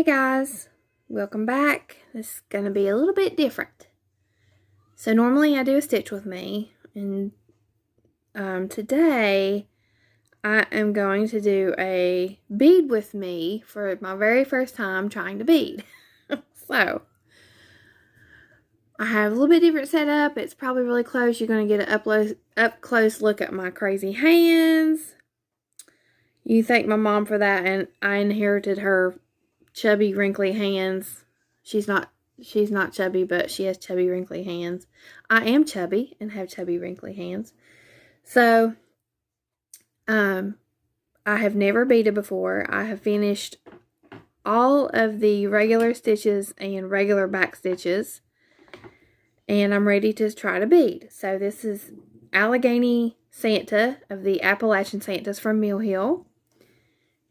guys, welcome back. This is going to be a little bit different. So normally I do a stitch with me, and today I am going to do a bead with me for my very first time trying to bead. So I have a little bit different setup. It's probably really close. You're going to get an up close look at my crazy hands. You thank my mom for that, and I inherited her chubby, wrinkly hands. She's not chubby, but she has chubby, wrinkly hands. I am chubby and have chubby, wrinkly hands. So, I have never beaded before. I have finished all of the regular stitches and regular back stitches, and I'm ready to try to bead. So this is Allegheny Santa of the Appalachian Santas from Mill Hill.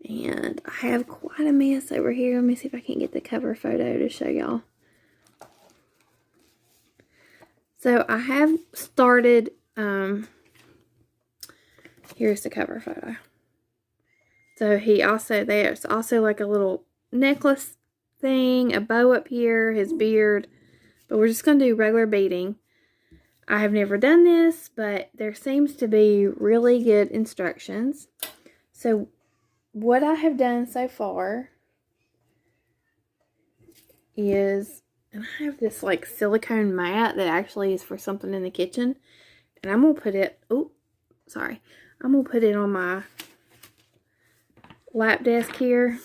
And I have quite a mess over here. Let me see if I can get the cover photo to show y'all. So I have started, here's the cover photo. So there's also like a little necklace thing, a bow up here, his beard. But we're just going to do regular beading. I have never done this, but there seems to be really good instructions. So what I have done so far is, and I have this like silicone mat that actually is for something in the kitchen, and I'm going to put it, I'm going to put it on my lap desk here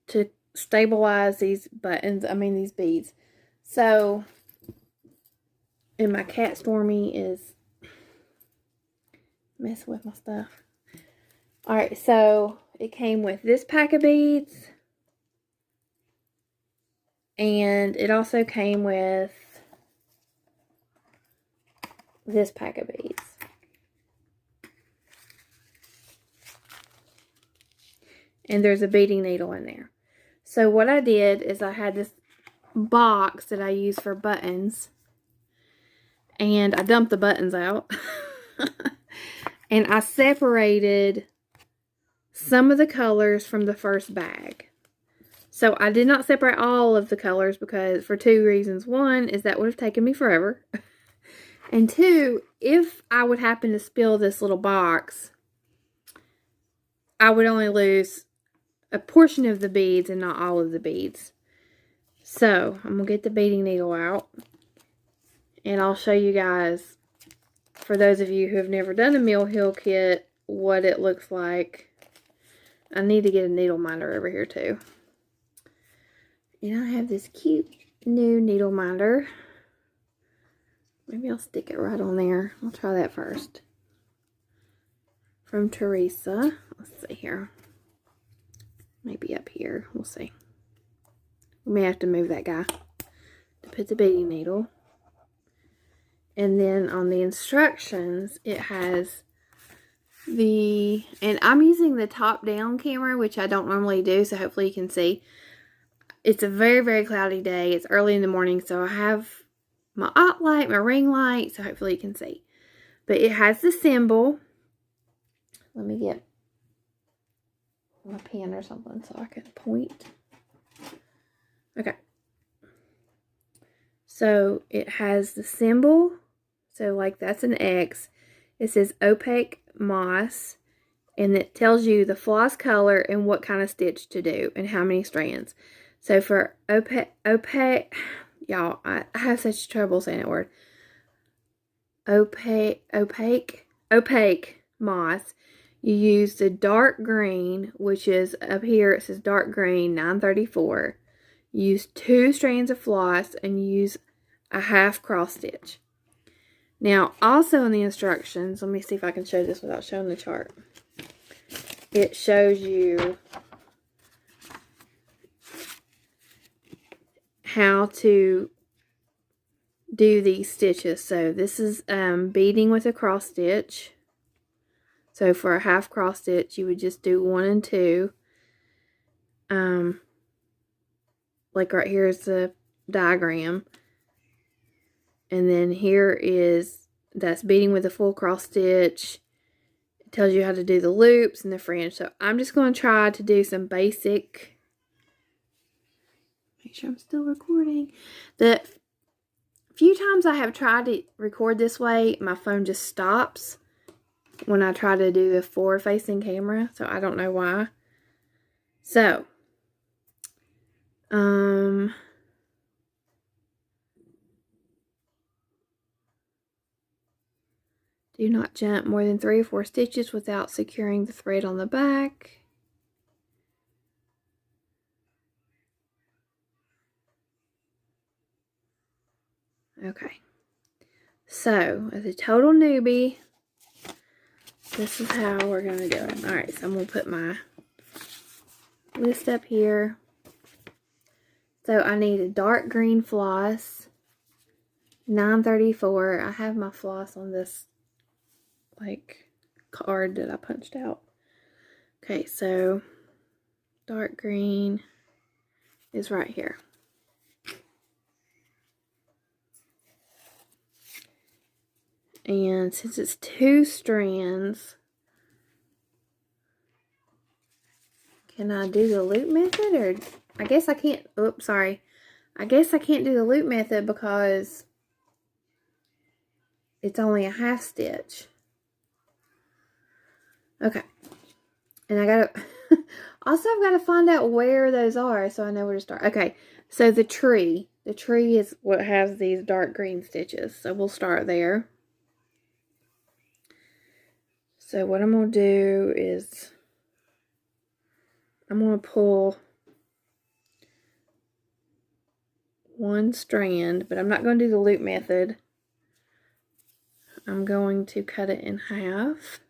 to stabilize these these beads. So, and my cat Stormy is messing with my stuff. Alright, so it came with this pack of beads, and it also came with this pack of beads. And there's a beading needle in there. So what I did is I had this box that I use for buttons, and I dumped the buttons out. And I separated some of the colors from the first bag. So I did not separate all of the colors for two reasons. One is that would have taken me forever. And two, if I would happen to spill this little box, I would only lose a portion of the beads and not all of the beads. So I'm going to get the beading needle out, and I'll show you guys, for those of you who have never done a Mill Hill kit, what it looks like. I need to get a needle minder over here too. And I have this cute new needle minder. Maybe I'll stick it right on there. I'll try that first. From Teresa. Let's see here. Maybe up here. We'll see. We may have to move that guy to put the beading needle. And then on the instructions, it has and I'm using the top-down camera, which I don't normally do, so hopefully you can see. It's a very, very cloudy day. It's early in the morning, so I have my op light, my ring light, so hopefully you can see. But it has the symbol. Let me get my pen or something so I can point. Okay. So it has the symbol. So like that's an X. It says opaque moss, and it tells you the floss color and what kind of stitch to do and how many strands. So for opaque, y'all, I have such trouble saying that word. Opaque moss. You use the dark green, which is up here. It says dark green 934. You use 2 strands of floss and use a half cross stitch. Now, also in the instructions, let me see if I can show this without showing the chart. It shows you how to do these stitches. So this is beading with a cross stitch. So for a half cross stitch, you would just do 1 and 2. Like right here is the diagram. And then that's beading with a full cross stitch. It tells you how to do the loops and the fringe. So I'm just going to try to do some basic Make sure I'm still recording. The few times I have tried to record this way, my phone just stops when I try to do the forward-facing camera, so I don't know why. So, do not jump more than 3 or 4 stitches without securing the thread on the back. Okay. So, as a total newbie, this is how we're going to do it. Alright, so I'm going to put my list up here. So, I need a dark green floss, 934. I have my floss on this, like, card that I punched out. Okay, so, dark green is right here. And since it's 2 strands, can I do the loop method? Or I guess I can't. Oops, sorry. I guess I can't do the loop method because it's only a half stitch. Okay. And I gotta also I've got to find out where those are so I know where to start. Okay, so the tree is what has these dark green stitches. So we'll start there. So what I'm going to do is I'm going to pull 1 strand, but I'm not going to do the loop method. I'm going to cut it in half.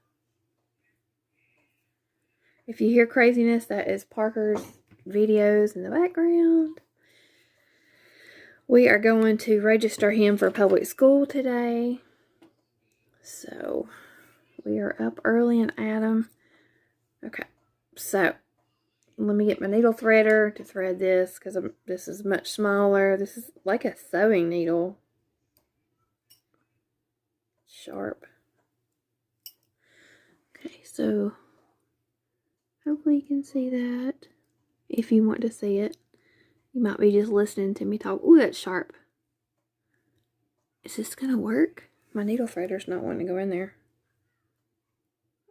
If you hear craziness, that is Parker's videos in the background. We are going to register him for public school today. So we are up early and at him. Okay, so let me get my needle threader to thread this because this is much smaller. This is like a sewing needle. Sharp. Okay, so hopefully you can see that. If you want to see it. You might be just listening to me talk. Ooh, that's sharp. Is this going to work? My needle threader's not wanting to go in there.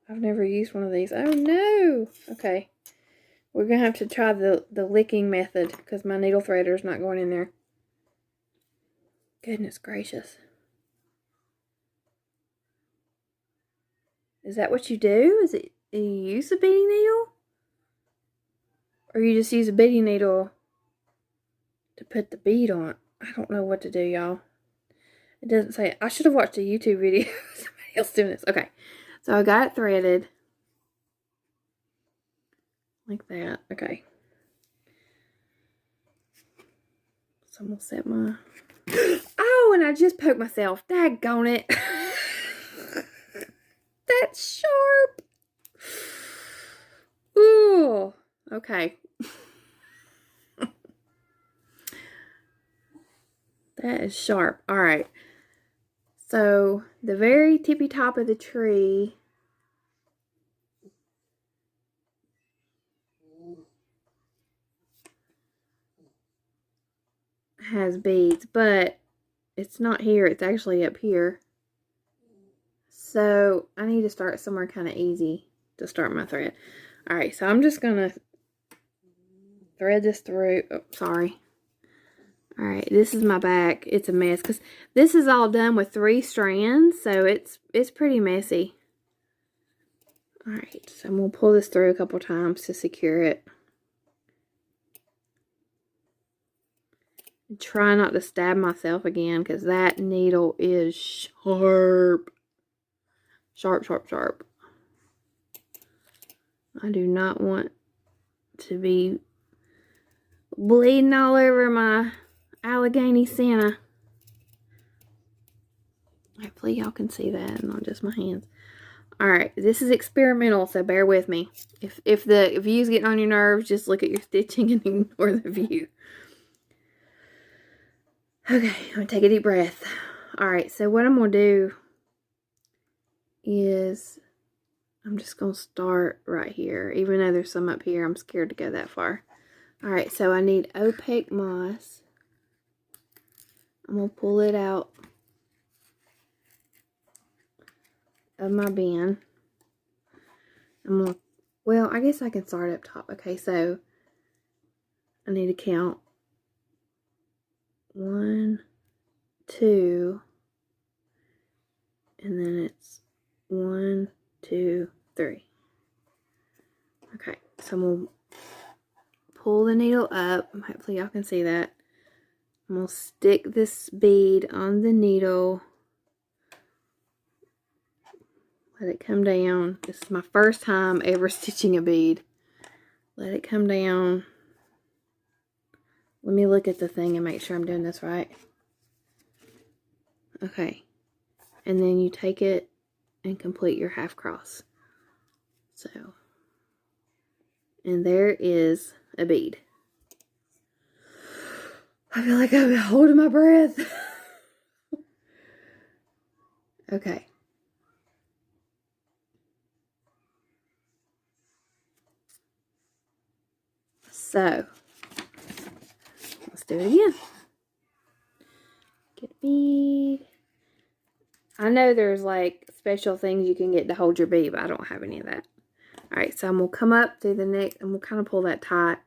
I've never used one of these. Oh, no. Okay. We're going to have to try the licking method because my needle threader's not going in there. Goodness gracious. Is that what you do? Do you use a beading needle? Or you just use a beading needle to put the bead on? I don't know what to do, y'all. It doesn't say. I should have watched a YouTube video of somebody else doing this. Okay. So I got it threaded. Like that. Okay. So I'm going to set my... Oh, and I just poked myself. Daggone it. That's sharp. Ooh. Okay. That is sharp. All right. So the very tippy top of the tree has beads, but it's not here. It's actually up here. So I need to start somewhere kind of easy to start my thread. All right. So I'm just going to thread this through. Oh, sorry. All right, this is my back. It's a mess because this is all done with 3 strands, so it's pretty messy. All right, so I'm gonna pull this through a couple times to secure it. And try not to stab myself again because that needle is sharp. Sharp, sharp, sharp. I do not want to be bleeding all over my Allegheny Santa. Hopefully y'all can see that and not just my hands. Alright, this is experimental, so bear with me. If the view's getting on your nerves, just look at your stitching and ignore the view. Okay, I'm going to take a deep breath. Alright, so what I'm going to do is I'm just going to start right here. Even though there's some up here, I'm scared to go that far. Alright, so I need opaque moss. I'm going to pull it out of my bin. Well, I guess I can start up top. Okay, so I need to count 1, 2, and then it's 1, 2, 3. Okay, so I'm going to pull the needle up. Hopefully y'all can see that. I'm going to stick this bead on the needle. Let it come down. This is my first time ever stitching a bead. Let it come down. Let me look at the thing and make sure I'm doing this right. Okay. And then you take it and complete your half cross. So, and there is a bead. I feel like I'm holding my breath. Okay. So, let's do it again. Get a bead. I know there's like special things you can get to hold your bead, but I don't have any of that. Alright, so I'm going to come up through the neck, and we'll kind of pull that tight.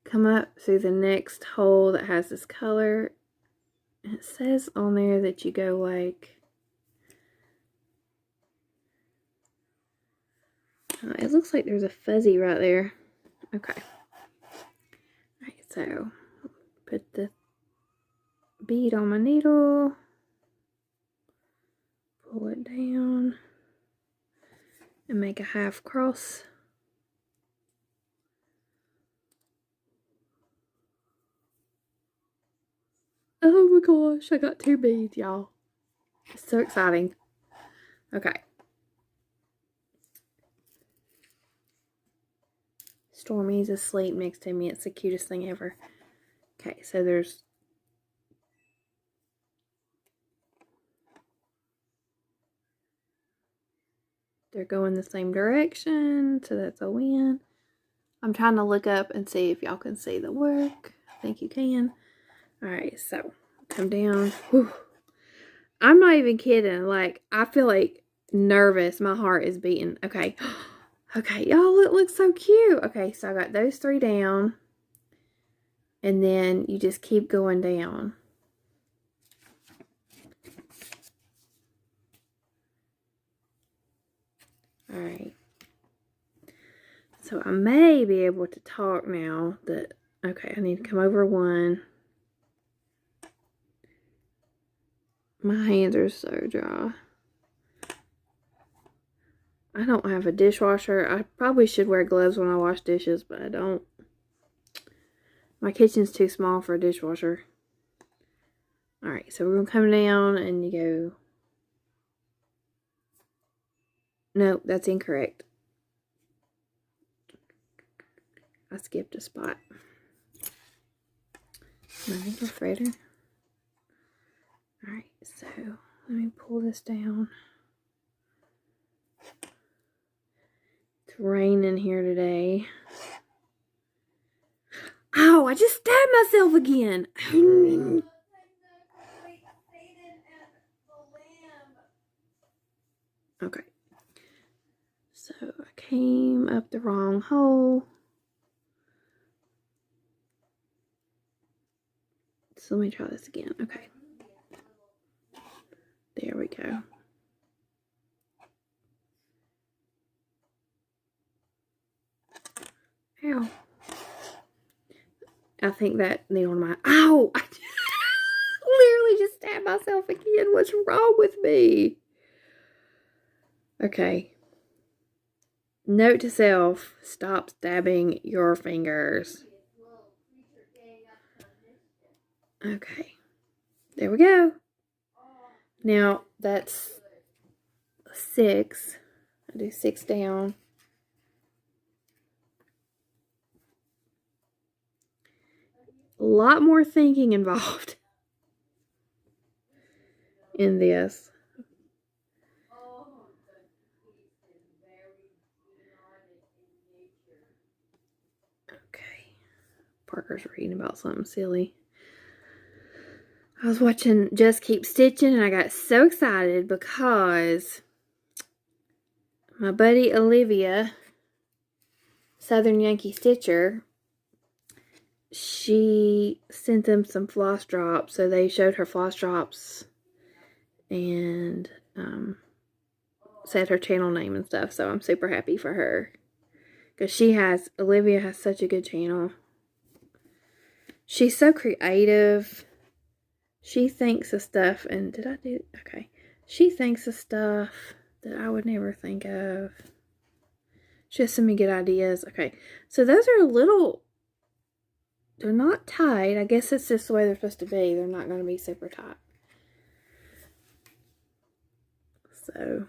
Come up through the next hole that has this color. And it says on there that you go like... it looks like there's a fuzzy right there. Okay. Alright, so put the bead on my needle. Pull it down. And make a half cross. Oh my gosh, I got 2 beads, y'all. It's so exciting. Okay. Stormy's asleep next to me. It's the cutest thing ever. Okay, so they're going the same direction, so that's a win. I'm trying to look up and see if y'all can see the work. I think you can. Alright, so come down. Whew. I'm not even kidding. Like, I feel like nervous. My heart is beating. Okay. Okay, y'all, it looks so cute. Okay, so I got those 3 down. And then you just keep going down. Alright. So I may be able to talk now that, okay, I need to come over 1. My hands are so dry. I don't have a dishwasher. I probably should wear gloves when I wash dishes, but I don't. My kitchen's too small for a dishwasher. Alright, so we're going to come down and you go... Nope, that's incorrect. I skipped a spot. My needle threader. Alright, so let me pull this down. It's raining here today. Ow, I just stabbed myself again. Okay. So I came up the wrong hole. So let me try this again. Okay. There we go. Ow. I think that needle on my... Ow! I literally just stabbed myself again. What's wrong with me? Okay. Note to self, stop stabbing your fingers. Okay. There we go. Now, that's 6. I do 6 down. A lot more thinking involved in this. Okay. Parker's reading about something silly. I was watching Just Keep Stitching, and I got so excited because my buddy Olivia, Southern Yankee Stitcher, she sent them some floss drops. So they showed her floss drops and said her channel name and stuff. So I'm super happy for her. Because Olivia has such a good channel. She's so creative. She thinks of stuff, and did I do, okay. She thinks of stuff that I would never think of. She has so many good ideas. Okay, so those are they're not tight. I guess it's just the way they're supposed to be. They're not going to be super tight. So,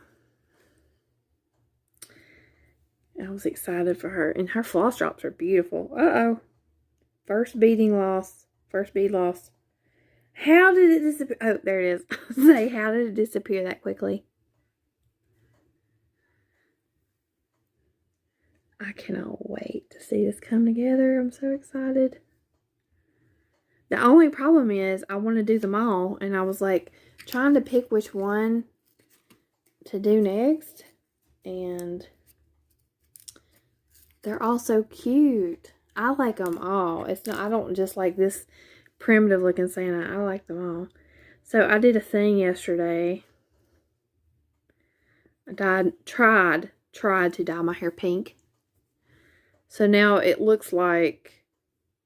I was excited for her. And her floss drops are beautiful. Uh-oh. First beading loss. First bead loss. How did it disappear? Oh, there it is. Say, how did it disappear that quickly? I cannot wait to see this come together. I'm so excited. The only problem is I want to do them all. And I was like trying to pick which one to do next. And they're all so cute. I like them all. I don't just like this primitive looking Santa. I like them all. So I did a thing yesterday. I tried to dye my hair pink. So now it looks like,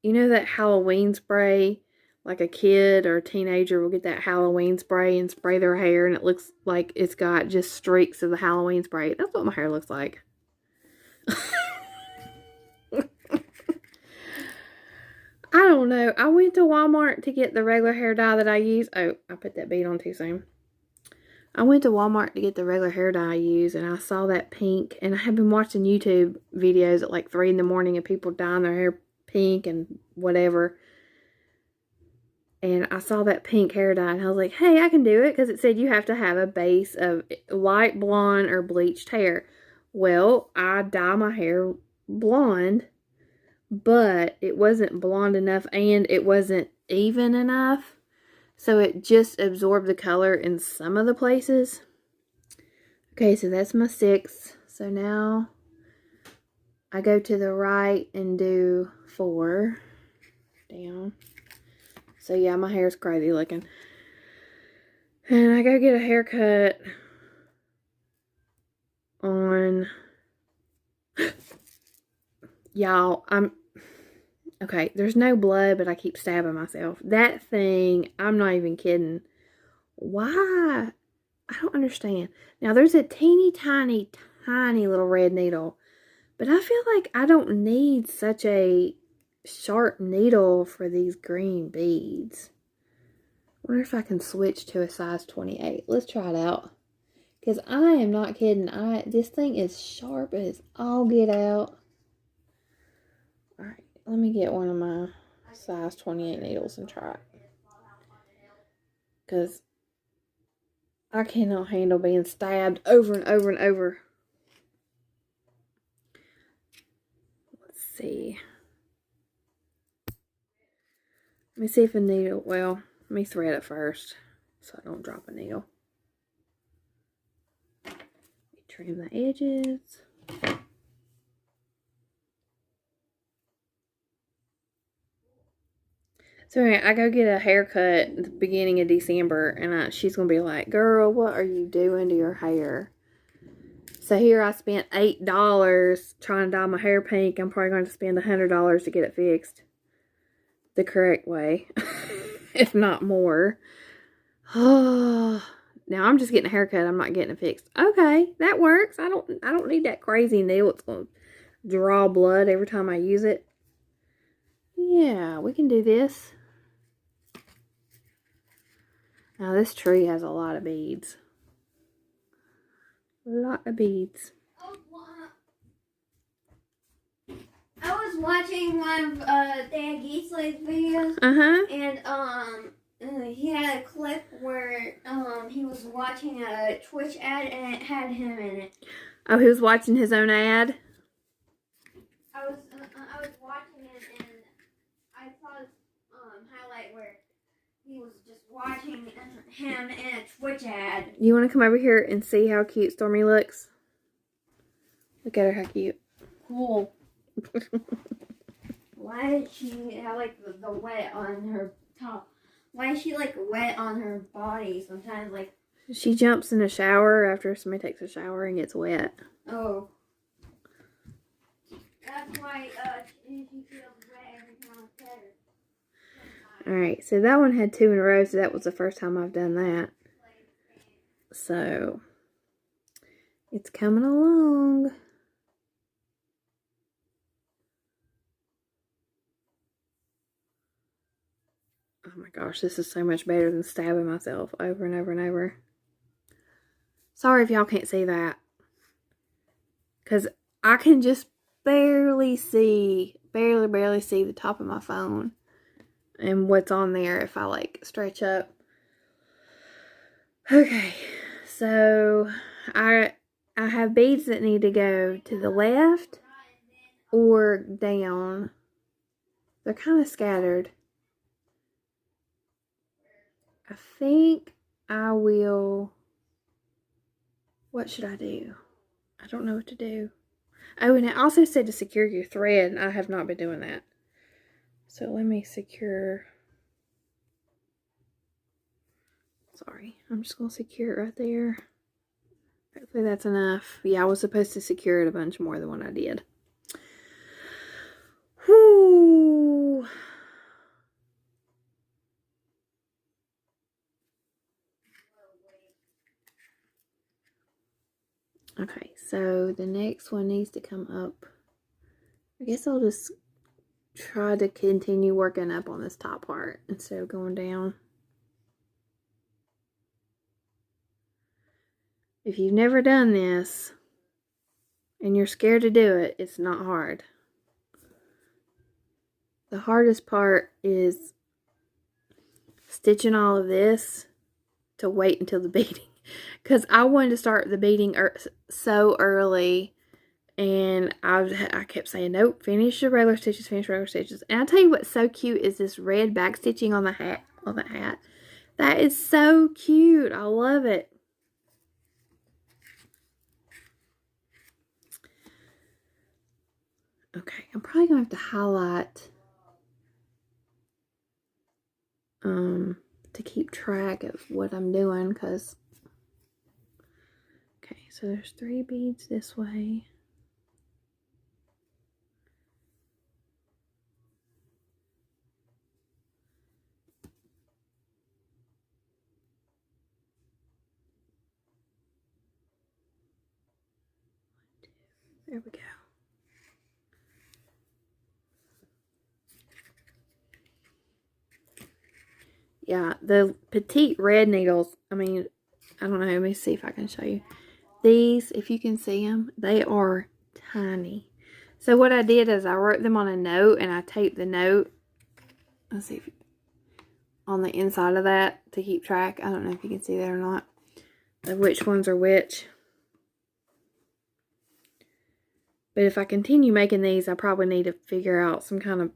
you know that Halloween spray? Like a kid or a teenager will get that Halloween spray and spray their hair, and it looks like it's got just streaks of the Halloween spray. That's what my hair looks like. I don't know. I went to Walmart to get the regular hair dye that I use. Oh, I put that bead on too soon. I went to Walmart to get the regular hair dye I use, and I saw that pink. And I have been watching YouTube videos at like 3 in the morning of people dyeing their hair pink and whatever. And I saw that pink hair dye, and I was like, hey, I can do it. Because it said you have to have a base of light blonde or bleached hair. Well, I dye my hair blonde. But it wasn't blonde enough, and it wasn't even enough. So it just absorbed the color in some of the places. Okay, so that's my 6. So now I go to the right and do 4 down. So yeah, my hair's crazy looking. And I go get a haircut on... Y'all, okay, there's no blood, but I keep stabbing myself. That thing, I'm not even kidding. Why? I don't understand. Now, there's a teeny tiny little red needle. But I feel like I don't need such a sharp needle for these green beads. I wonder if I can switch to a size 28. Let's try it out. Because I am not kidding. This thing is sharp as all get out. Alright, let me get one of my size 28 needles and try it. Because I cannot handle being stabbed over and over and over. Let's see. Let me see if a needle, well, let me thread it first so I don't drop a needle. Trim the edges. So anyway, I go get a haircut at the beginning of December, and she's going to be like, girl, what are you doing to your hair? So here I spent $8 trying to dye my hair pink. I'm probably going to spend $100 to get it fixed the correct way, if not more. Oh, now I'm just getting a haircut. I'm not getting it fixed. Okay, that works. I don't need that crazy needle. It's going to draw blood every time I use it. Yeah, we can do this. Now this tree has a lot of beads. A lot of beads. I was watching one of Dan Geesley's videos. And he had a clip where he was watching a Twitch ad and it had him in it. Oh, he was watching his own ad? I was watching it, and highlight where he was just watching him in a Twitch ad. You want to come over here and see how cute Stormy looks? Look at her, how cute. Cool. Why did she have like the wet on her top? Why is she like wet on her body sometimes? Like she jumps in the shower after somebody takes a shower and gets wet. Oh. That's why she feels wet every time I pet her. Alright, so that one had 2 in a row, so that was the first time I've done that. So, it's coming along. Oh my gosh, this is so much better than stabbing myself over and over and over. Sorry if y'all can't see that. Because I can just barely see the top of my phone. And what's on there if I like stretch up. Okay, so I have beads that need to go to the left or down. They're kind of scattered. I think I will, what should I do? I don't know what to do. Oh, and it also said to secure your thread, and I have not been doing that. So let me secure. Sorry, I'm just going to secure it right there. Hopefully that's enough. Yeah, I was supposed to secure it a bunch more than what I did. Whoo! Okay, so the next one needs to come up. I guess I'll just try to continue working up on this top part instead of going down. If you've never done this and you're scared to do it, it's not hard. The hardest part is stitching all of this to wait until the beading. Because I wanted to start the beading so early, and I kept saying, nope, finish your regular stitches, finish regular stitches. And I'll tell you what's so cute is this red back stitching on the hat, That is so cute. I love it. Okay, I'm probably going to have to highlight to keep track of what I'm doing, because okay, so there's 3 beads this way. There we go. Yeah, the petite red needles, I mean, I don't know, let me see if I can show you. These, if you can see them, they are tiny. So what I did is I wrote them on a note, and I taped the note, let's see, on the inside of that to keep track. I don't know if you can see that or not, of which ones are which. But if I continue making these, I probably need to figure out some kind of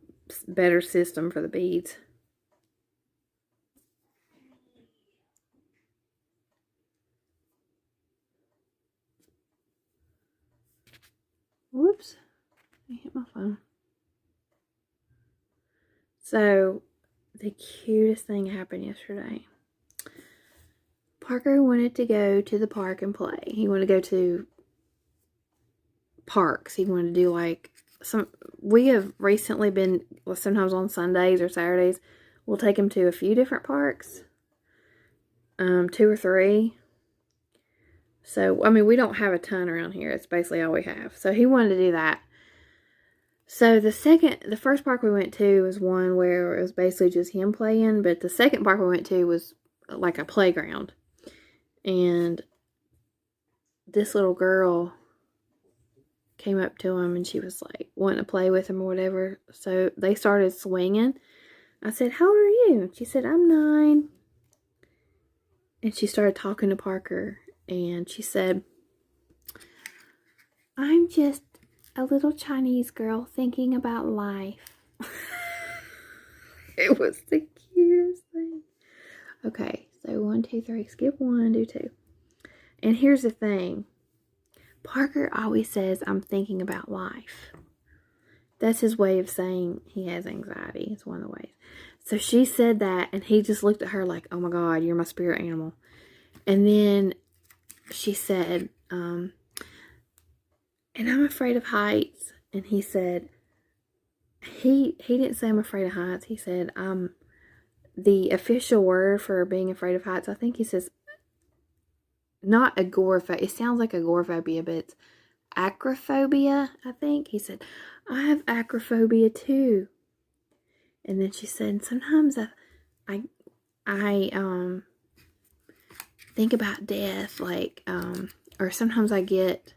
better system for the beads. Whoops, I hit my phone. So, the cutest thing happened yesterday. Parker wanted to go to the park and play. He wanted to go to parks. He wanted to do like we have recently been, well, sometimes on Sundays or Saturdays, we'll take him to a few different parks. 2 or 3. So, I mean, we don't have a ton around here. It's basically all we have. So, he wanted to do that. So, the first park we went to was one where it was basically just him playing. But the second park we went to was like a playground. And this little girl came up to him and she was like wanting to play with him or whatever. So, they started swinging. I said, how old are you? And she said, I'm 9. And she started talking to Parker. And she said, I'm just a little Chinese girl thinking about life. It was the cutest thing. Okay, so 1, 2, 3. Skip 1, do 2. And here's the thing. Parker always says, I'm thinking about life. That's his way of saying he has anxiety. It's one of the ways. So she said that, and he just looked at her like, oh my God, you're my spirit animal. And then she said, and I'm afraid of heights. And he said, he didn't say I'm afraid of heights. He said, the official word for being afraid of heights, I think he says, not agoraphobia. It sounds like agoraphobia, but it's acrophobia, I think. He said, I have acrophobia too. And then she said, sometimes I think about death, like, or sometimes I get,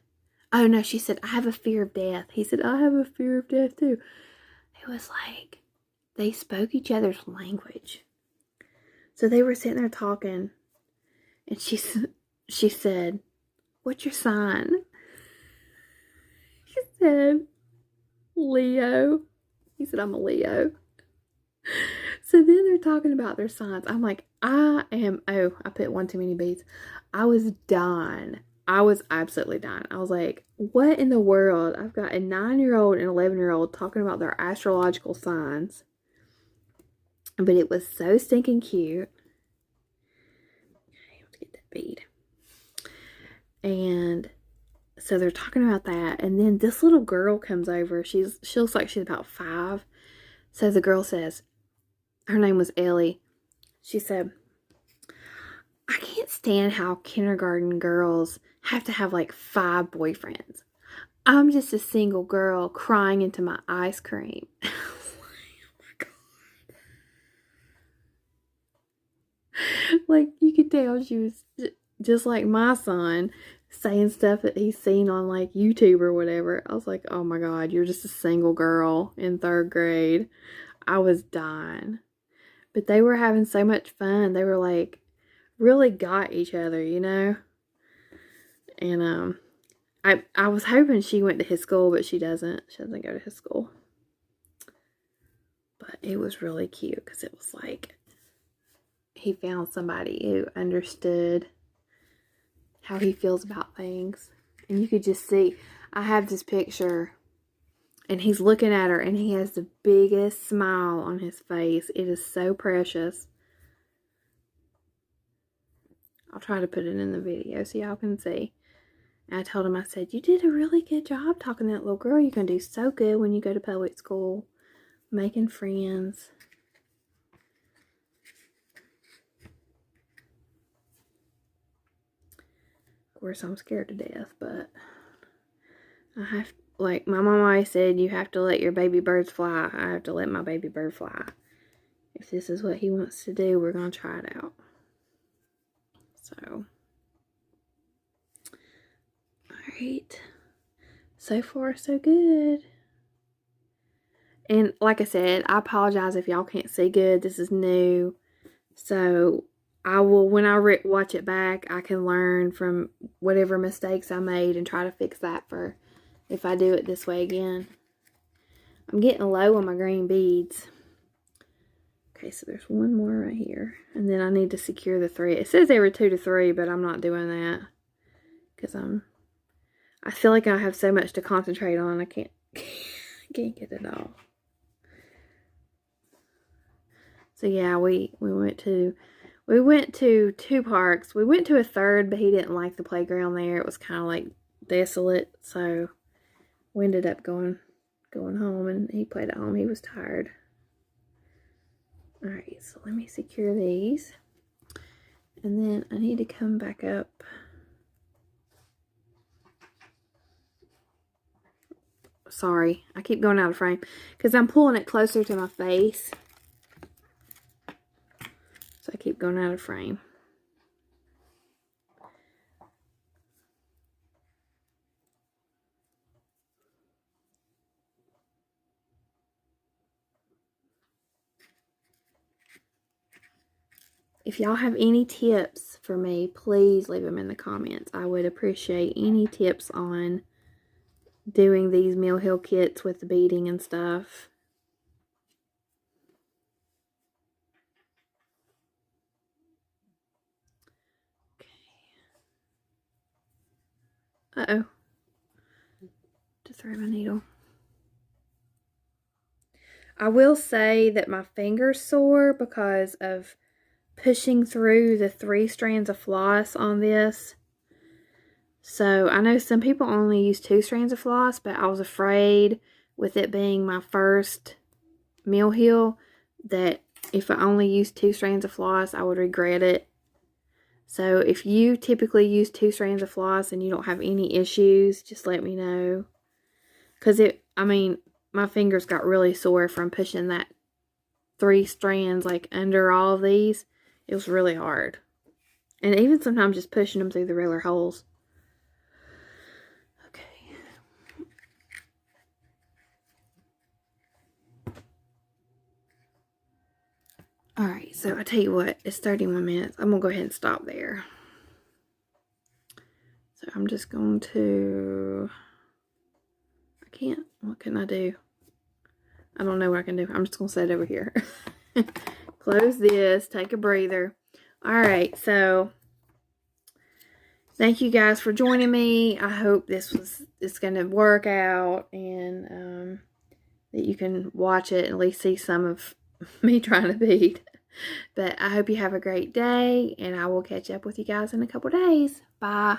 oh no, she said, I have a fear of death. He said, I have a fear of death too. It was like, they spoke each other's language. So they were sitting there talking, and she said, what's your sign? He said, Leo. He said, I'm a Leo. So then they're talking about their signs. I'm like, I put one too many beads. I was dying. I was absolutely dying. I was like, what in the world? I've got a 9-year-old and 11-year-old talking about their astrological signs. But it was so stinking cute. Okay, let's get that bead. And so they're talking about that. And then this little girl comes over. She looks like she's about 5. So the girl says, her name was Ellie. She said, I can't stand how kindergarten girls have to have like 5 boyfriends. I'm just a single girl crying into my ice cream. I was like, oh my God. Like, you could tell she was just like my son, saying stuff that he's seen on like YouTube or whatever. I was like, oh my God, you're just a single girl in 3rd grade. I was dying. But they were having so much fun. They were like, really got each other, you know? And I was hoping she went to his school, but she doesn't. She doesn't go to his school. But it was really cute because it was like he found somebody who understood how he feels about things. And you could just see, I have this picture, and he's looking at her, and he has the biggest smile on his face. It is so precious. I'll try to put it in the video so y'all can see. And I told him, I said, you did a really good job talking to that little girl. You're going to do so good when you go to public school. Making friends. Of course, I'm scared to death, but I have, like my mom always said, you have to let your baby birds fly. I have to let my baby bird fly. If this is what he wants to do, we're going to try it out. So, alright. So far, so good. And like I said, I apologize if y'all can't see good. This is new. So, I will, when I watch it back, I can learn from whatever mistakes I made and try to fix that for if I do it this way again. I'm getting low on my green beads. Okay, so there's one more right here. And then I need to secure the thread. It says every 2 to 3, but I'm not doing that. Because I feel like I have so much to concentrate on. I can't get it all. So yeah, we went to 2 parks. We went to a third, but he didn't like the playground there. It was kind of like desolate. So we ended up going home, and he played at home. He was tired. Alright, so let me secure these. And then I need to come back up. Sorry, I keep going out of frame because I'm pulling it closer to my face. So I keep going out of frame. If y'all have any tips for me, please leave them in the comments. I would appreciate any tips on doing these Mill Hill kits with the beading and stuff. Uh-oh. To thread my needle. I will say that my finger's sore because of pushing through the 3 strands of floss on this. So I know some people only use 2 strands of floss, but I was afraid with it being my first mill heel that if I only used 2 strands of floss, I would regret it. So if you typically use 2 strands of floss and you don't have any issues, just let me know. Because my fingers got really sore from pushing that 3 strands like under all of these. It was really hard. And even sometimes just pushing them through the regular holes. Okay. Alright, so I tell you what, it's 31 minutes. I'm going to go ahead and stop there. So I'm just going to... What can I do? I don't know what I can do. I'm just going to set it over here. Close this. Take a breather. Alright, so... Thank you guys for joining me. I hope it's going to work out and that you can watch it and at least see some of me trying to bead. But I hope you have a great day and I will catch up with you guys in a couple days. Bye.